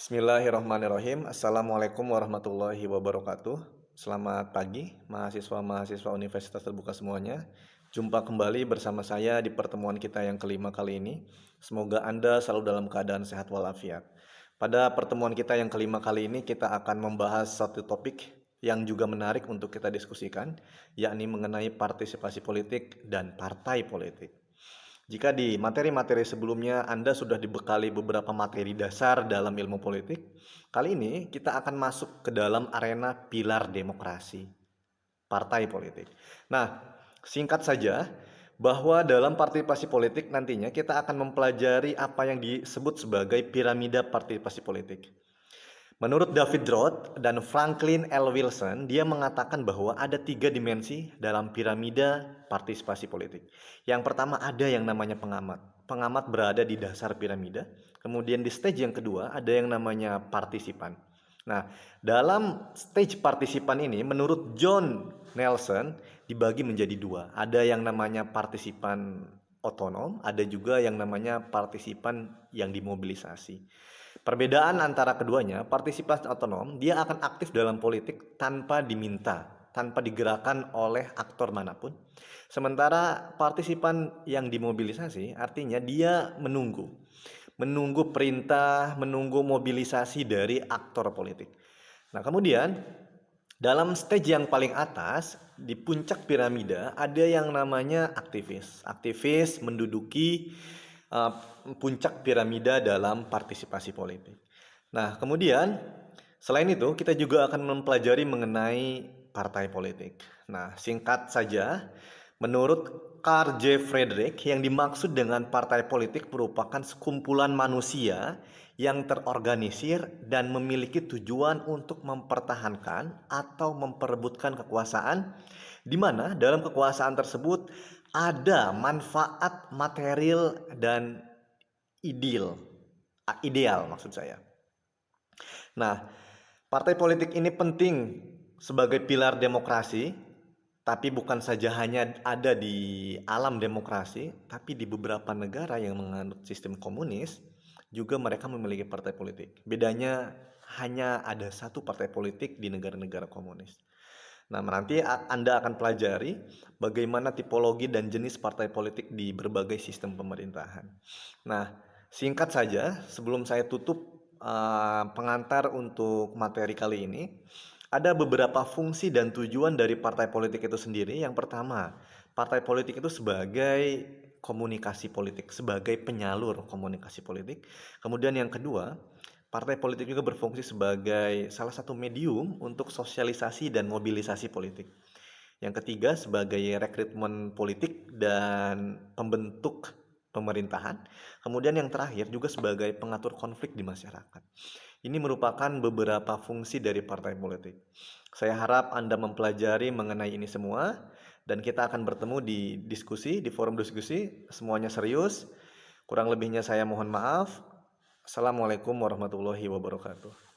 Bismillahirrahmanirrahim. Assalamualaikum warahmatullahi wabarakatuh. Selamat pagi, mahasiswa-mahasiswa Universitas Terbuka semuanya. Jumpa kembali bersama saya di pertemuan kita yang kelima kali ini. Semoga Anda selalu dalam keadaan sehat walafiat. Pada pertemuan kita yang kelima kali ini, kita akan membahas satu topik yang juga menarik untuk kita diskusikan, yakni mengenai partisipasi politik dan partai politik. Jika di materi-materi sebelumnya Anda sudah dibekali beberapa materi dasar dalam ilmu politik, kali ini kita akan masuk ke dalam arena pilar demokrasi, partai politik. Nah, singkat saja bahwa dalam partisipasi politik nantinya kita akan mempelajari apa yang disebut sebagai piramida partisipasi politik. Menurut David Roth dan Franklin L. Wilson, dia mengatakan bahwa ada 3 dimensi dalam piramida partisipasi politik. Yang pertama ada yang namanya pengamat. Pengamat berada di dasar piramida. Kemudian di stage yang kedua ada yang namanya partisipan. Nah, dalam stage partisipan ini menurut John Nelson dibagi menjadi 2. Ada yang namanya partisipan otonom, ada juga yang namanya partisipan yang dimobilisasi. Perbedaan antara keduanya, partisipasi otonom, dia akan aktif dalam politik tanpa diminta, tanpa digerakkan oleh aktor manapun. Sementara partisipan yang dimobilisasi, artinya dia menunggu perintah, menunggu mobilisasi dari aktor politik. Nah, kemudian dalam stage yang paling atas, di puncak piramida, ada yang namanya aktivis. Aktivis menduduki uh, puncak piramida dalam partisipasi politik. Nah, kemudian selain itu, kita juga akan mempelajari mengenai partai politik. Nah, singkat saja, menurut Carl J. Frederick, yang dimaksud dengan partai politik merupakan sekumpulan manusia yang terorganisir dan memiliki tujuan untuk mempertahankan atau memperebutkan kekuasaan, di mana dalam kekuasaan tersebut ada manfaat material dan ideal maksud saya. Nah, partai politik ini penting sebagai pilar demokrasi, tapi bukan saja hanya ada di alam demokrasi, tapi di beberapa negara yang menganut sistem komunis, juga mereka memiliki partai politik. Bedanya hanya ada satu partai politik di negara-negara komunis. Nah, nanti Anda akan pelajari bagaimana tipologi dan jenis partai politik di berbagai sistem pemerintahan. Nah, singkat saja, sebelum saya tutup pengantar untuk materi kali ini, ada beberapa fungsi dan tujuan dari partai politik itu sendiri. Yang pertama, partai politik itu sebagai komunikasi politik, sebagai penyalur komunikasi politik. Kemudian yang kedua, partai politik juga berfungsi sebagai salah satu medium untuk sosialisasi dan mobilisasi politik. Yang ketiga, sebagai rekrutmen politik dan pembentuk pemerintahan. Kemudian yang terakhir juga sebagai pengatur konflik di masyarakat. Ini merupakan beberapa fungsi dari partai politik. Saya harap Anda mempelajari mengenai ini semua dan kita akan bertemu di forum diskusi. Semuanya serius. Kurang lebihnya saya mohon maaf. Assalamualaikum warahmatullahi wabarakatuh.